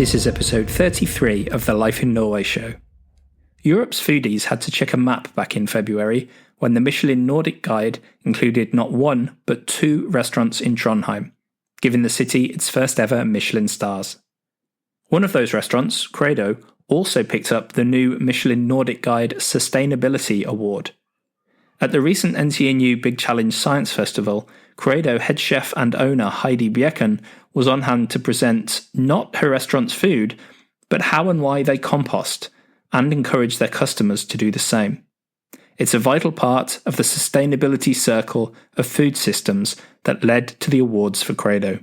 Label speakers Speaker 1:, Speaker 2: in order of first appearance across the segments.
Speaker 1: This is episode 33 of the Life in Norway show. Europe's foodies had to check a map back in February when the Michelin Nordic guide included not one but two restaurants in Trondheim, giving the city its first ever Michelin stars. One of those restaurants, Credo, also picked up the new Michelin Nordic Guide Sustainability Award. At the recent NTNU Big Challenge Science Festival, Credo head chef and owner Heidi Bjerkan was on hand to present not her restaurant's food, but how and why they compost, and encourage their customers to do the same. It's a vital part of the sustainability circle of food systems that led to the awards for Credo.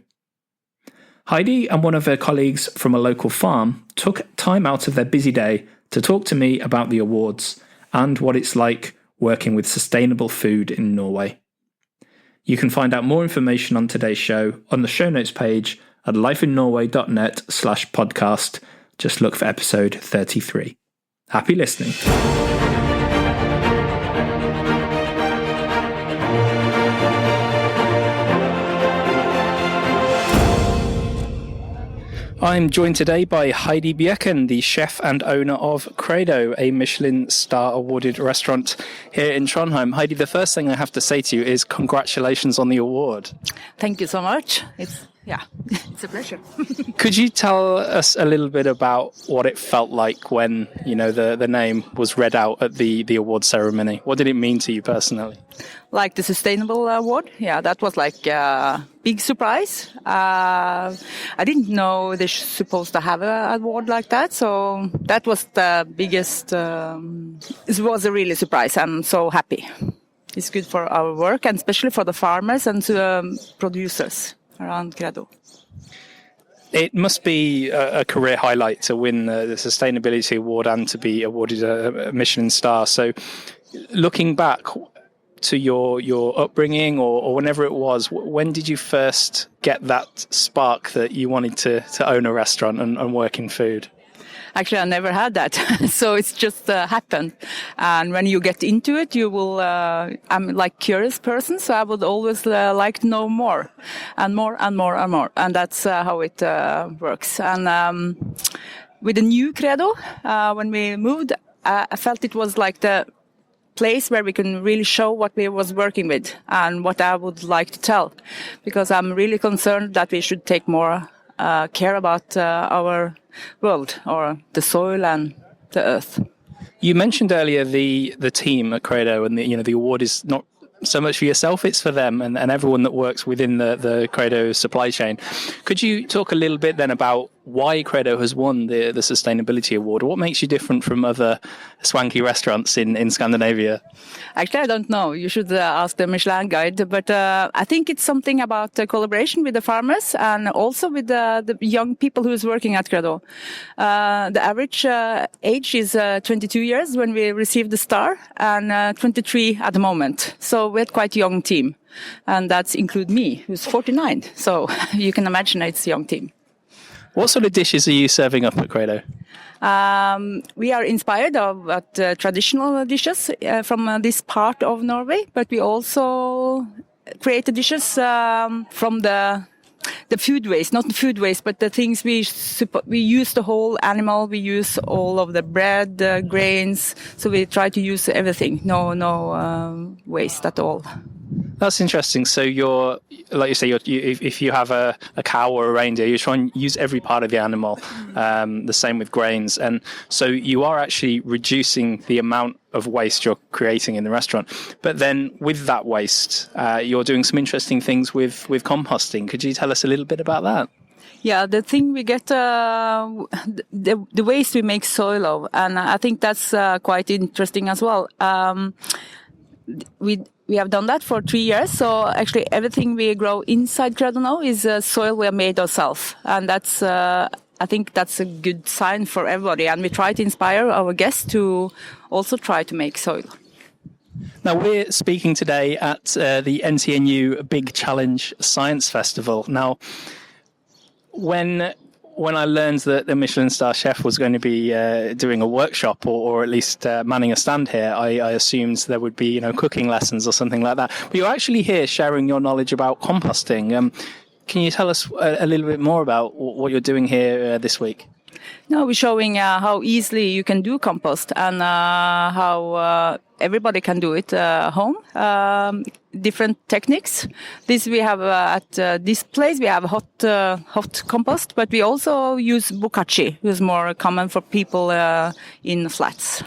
Speaker 1: Heidi and one of her colleagues from a local farm took time out of their busy day to talk to me about the awards and what it's like working with sustainable food in Norway. You can find out more information on today's show on the show notes page at lifeinnorway.net/podcast. Just look for episode 33. Happy listening. I'm joined today by Heidi Bjerkan, the chef and owner of Credo, a Michelin star awarded restaurant here in Trondheim. Heidi, the first thing I have to say to you is congratulations on the award.
Speaker 2: Thank you so much. It's a pleasure.
Speaker 1: Could you tell us a little bit about what it felt like when, the name was read out at the award ceremony? What did it mean to you personally?
Speaker 2: Like the Sustainable Award? Yeah, that was like a big surprise. I didn't know they're supposed to have an award like that. So that was the biggest, it was a really surprise. I'm so happy. It's good for our work and especially for the farmers and producers around Credo.
Speaker 1: It must be a career highlight to win the Sustainability Award and to be awarded a Michelin star. So looking back to your upbringing or whenever it was, when did you first get that spark that you wanted to own a restaurant and work in food?
Speaker 2: Actually, I never had that. So it's just happened. And when you get into it, you will, I'm like curious person. So I would always like to know more and more and more and more. And that's how it works. And with the new Credo, when we moved, I felt it was like the place where we can really show what we was working with and what I would like to tell. Because I'm really concerned that we should take more care about our world or the soil and the earth.
Speaker 1: You mentioned earlier the team at Credo, and the award is not so much for yourself, it's for them and everyone that works within the Credo supply chain. Could you talk a little bit then about why Credo has won the Sustainability Award? What makes you different from other swanky restaurants in Scandinavia?
Speaker 2: Actually, I don't know. You should ask the Michelin guide. But I think it's something about collaboration with the farmers and also with the young people who is working at Credo. The average age is 22 years when we received the star and 23 at the moment. So we're quite a young team. And that includes me, who's 49. So you can imagine it's a young team.
Speaker 1: What sort of dishes are you serving up at Credo?
Speaker 2: We are inspired of traditional dishes from this part of Norway, but we also create the dishes from the food waste, not the food waste, but the things we use the whole animal, we use all of the bread, the grains, so we try to use everything, no waste at all.
Speaker 1: That's interesting. So if you have a cow or a reindeer, you try and use every part of the animal. The same with grains, and so you are actually reducing the amount of waste you're creating in the restaurant. But then with that waste, you're doing some interesting things with composting. Could you tell us a little bit about that?
Speaker 2: Yeah, the thing we get, the waste we make soil of, and I think that's quite interesting as well. We have done that for 3 years, so actually everything we grow inside Credo now is soil we have made ourselves, and that's I think that's a good sign for everybody, and we try to inspire our guests to also try to make soil.
Speaker 1: Now, we're speaking today at the NTNU Big Challenge Science Festival. Now, when I learned that the Michelin star chef was going to be doing a workshop or at least manning a stand here, I assumed there would be, cooking lessons or something like that. But you're actually here sharing your knowledge about composting. Can you tell us a little bit more about what you're doing here this week?
Speaker 2: No, we're showing how easily you can do compost and how everybody can do it at home. Different techniques. This we have at this place. We have hot compost, but we also use bokashi, which is more common for people in flats.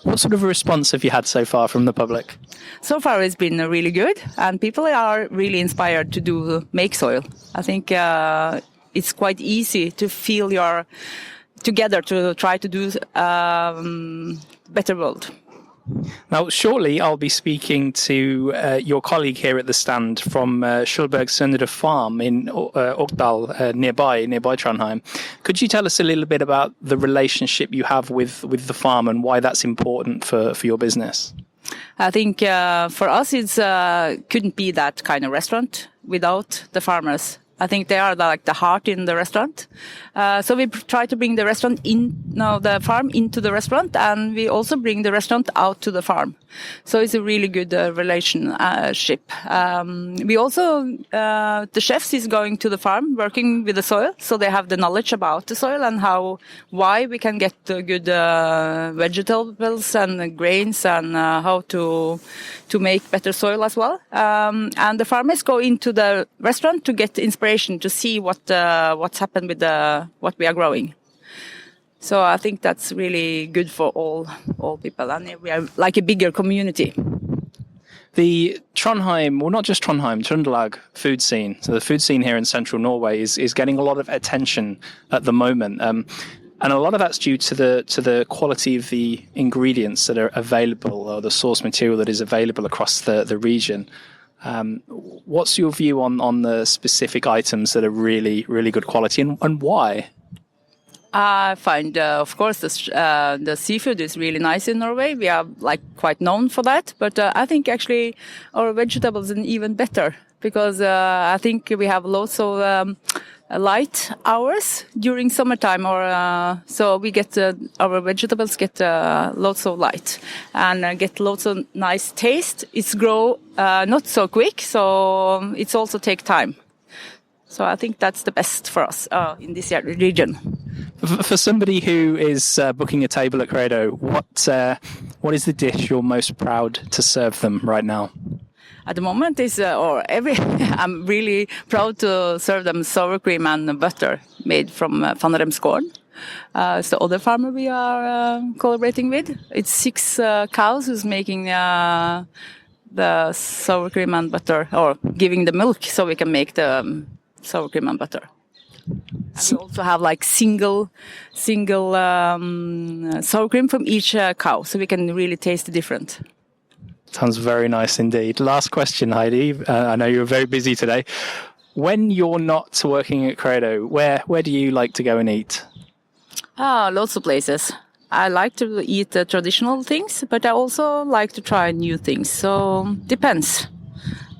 Speaker 1: What sort of a response have you had so far from the public?
Speaker 2: So far, it's been really good, and people are really inspired to make soil. I think it's quite easy to feel together to try to do better world.
Speaker 1: Now, shortly I'll be speaking to your colleague here at the stand from Skjoldberg Søndre farm in Orkdal, nearby Trondheim. Could you tell us a little bit about the relationship you have with the farm and why that's important for your business?
Speaker 2: I think for us it couldn't be that kind of restaurant without the farmers. I think they are like the heart in the restaurant. So we try to bring the the farm into the restaurant, and we also bring the restaurant out to the farm. So it's a really good relationship. We also, the chefs is going to the farm, working with the soil, so they have the knowledge about the soil and why we can get good vegetables and grains and how to make better soil as well. And the farmers go into the restaurant to get inspiration to see what's happened with what we are growing. So I think that's really good for all people, and we are like a bigger community.
Speaker 1: The Trondheim, well, not just Trondheim, Trøndelag food scene. So the food scene here in central Norway is getting a lot of attention at the moment, and a lot of that's due to the quality of the ingredients that are available, or the source material that is available across the region. What's your view on the specific items that are really, really good quality, and why?
Speaker 2: I find, of course, the seafood is really nice in Norway. We are quite known for that. But I think actually our vegetables are even better because I think we have lots of light hours during summertime, so we get our vegetables get lots of light and get lots of nice taste. It's grow not so quick, so it's also take time. So I think that's the best for us in this region.
Speaker 1: For somebody who is booking a table at Credo, what is the dish you're most proud to serve them right now?
Speaker 2: At the moment, I'm really proud to serve them sour cream and butter made from Trondheim's corn. It's the other farmer we are collaborating with. It's 6 cows who's making the sour cream and butter, or giving the milk so we can make the sour cream and butter. And we also have single sour cream from each cow, so we can really taste the different.
Speaker 1: Sounds very nice indeed. Last question, Heidi. I know you're very busy today. When you're not working at Credo, where do you like to go and eat?
Speaker 2: Lots of places. I like to eat traditional things, but I also like to try new things. So depends.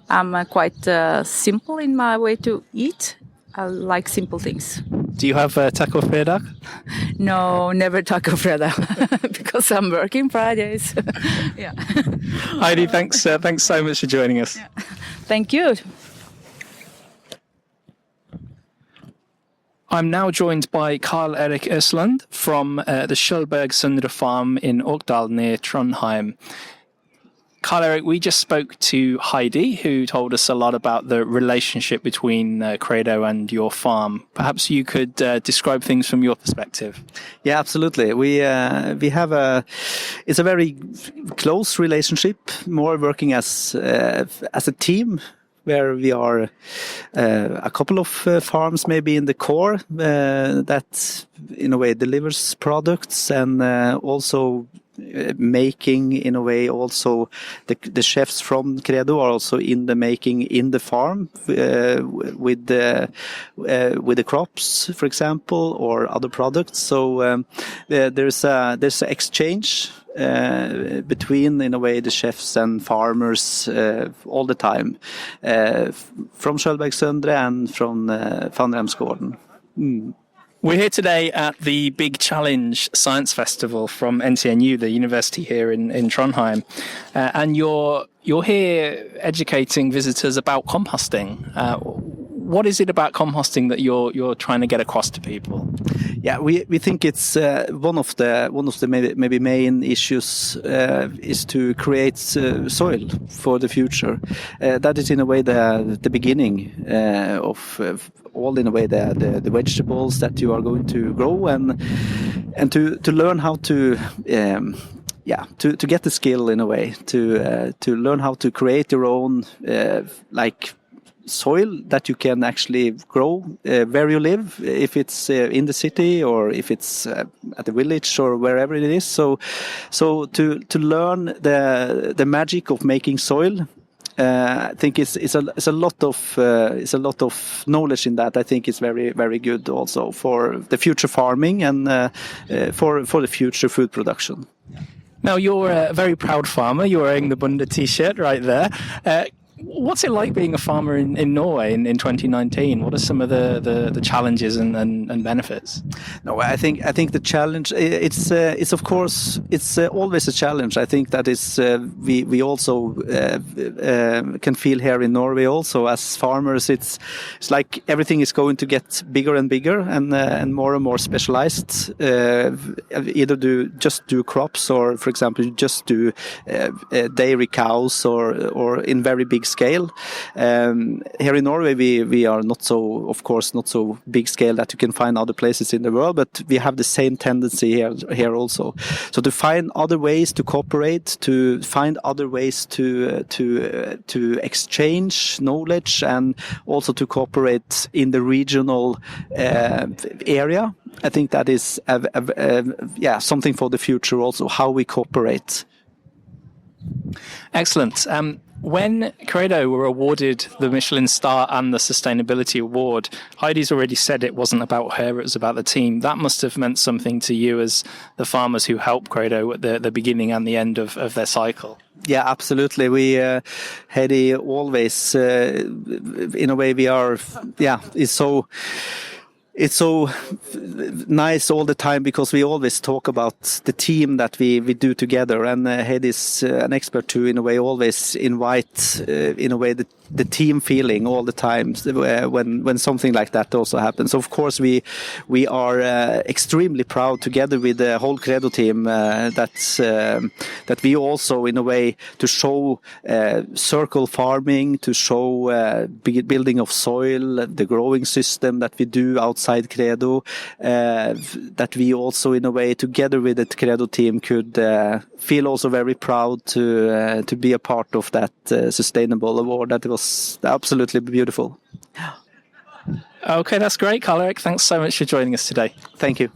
Speaker 2: I'm quite simple in my way to eat. I like simple things.
Speaker 1: Do you have taco fredag?
Speaker 2: No, never taco fredag because I'm working Fridays. Yeah.
Speaker 1: Heidi, thanks so much for joining us.
Speaker 2: Yeah. Thank you.
Speaker 1: I'm now joined by Karl Erik Øsland from the Skjoldberg Søndre farm in Orkdal near Trondheim. Karl Erik, we just spoke to Heidi, who told us a lot about the relationship between Credo and your farm. Perhaps you could describe things from your perspective.
Speaker 3: Yeah, absolutely. We have it's a very close relationship, more working as a team, where we are a couple of farms maybe in the core that in a way delivers products, and also making in a way also the chefs from Credo are also in the making in the farm with the crops, for example, or other products. So there's an exchange between in a way the chefs and farmers all the time, from Skjoldberg Søndre and from Trondheimsgården.
Speaker 1: We're here today at the Big Challenge Science Festival from NTNU, the university here in Trondheim, and you're here educating visitors about composting. what is it about composting that you're trying to get across to people?
Speaker 3: Yeah, we think it's one of the maybe main issues is to create soil for the future. That is in a way the beginning of all, in a way, the vegetables that you are going to grow, and to learn how to to get the skill, in a way, to learn how to create your own soil that you can actually grow where you live, if it's in the city or if it's at the village or wherever it is. So to learn the magic of making soil. I think it's a lot of knowledge in that. I think it's very, very good also for the future farming and for the future food production.
Speaker 1: Now, you're a very proud farmer. You're wearing the Bunda t-shirt right there. What's it like being a farmer in Norway in 2019? What are some of the challenges and benefits?
Speaker 3: No, I think the challenge, it's of course it's always a challenge. I think that is we also can feel here in Norway also as farmers. It's like everything is going to get bigger and bigger and more specialized. Either do crops, or for example just do dairy cows, or in very big scale. Here in Norway we are not so big scale that you can find other places in the world, but we have the same tendency here also. So to find other ways to cooperate, to find other ways to exchange knowledge, and also to cooperate in the regional area. I think that is something for the future also, how we cooperate.
Speaker 1: Excellent. When Credo were awarded the Michelin star and the sustainability award, Heidi's already said it wasn't about her, it was about the team. That must have meant something to you as the farmers who helped Credo at the beginning and the end of their cycle.
Speaker 3: Yeah, absolutely. We, Heidi, always, in a way, we are, it's so nice all the time, because we always talk about the team that we do together, and Heidi is an expert too, in a way, always invite in a way the team feeling all the time when something like that also happens. Of course, we are extremely proud together with the whole Credo team that we also, in a way, to show circle farming, to show building of soil, the growing system that we do outside Credo, that we also, in a way, together with the Credo team could feel also very proud to be a part of that sustainable award. That was absolutely beautiful.
Speaker 1: Okay, that's great, Karl-Erik. Thanks so much for joining us today.
Speaker 3: Thank you.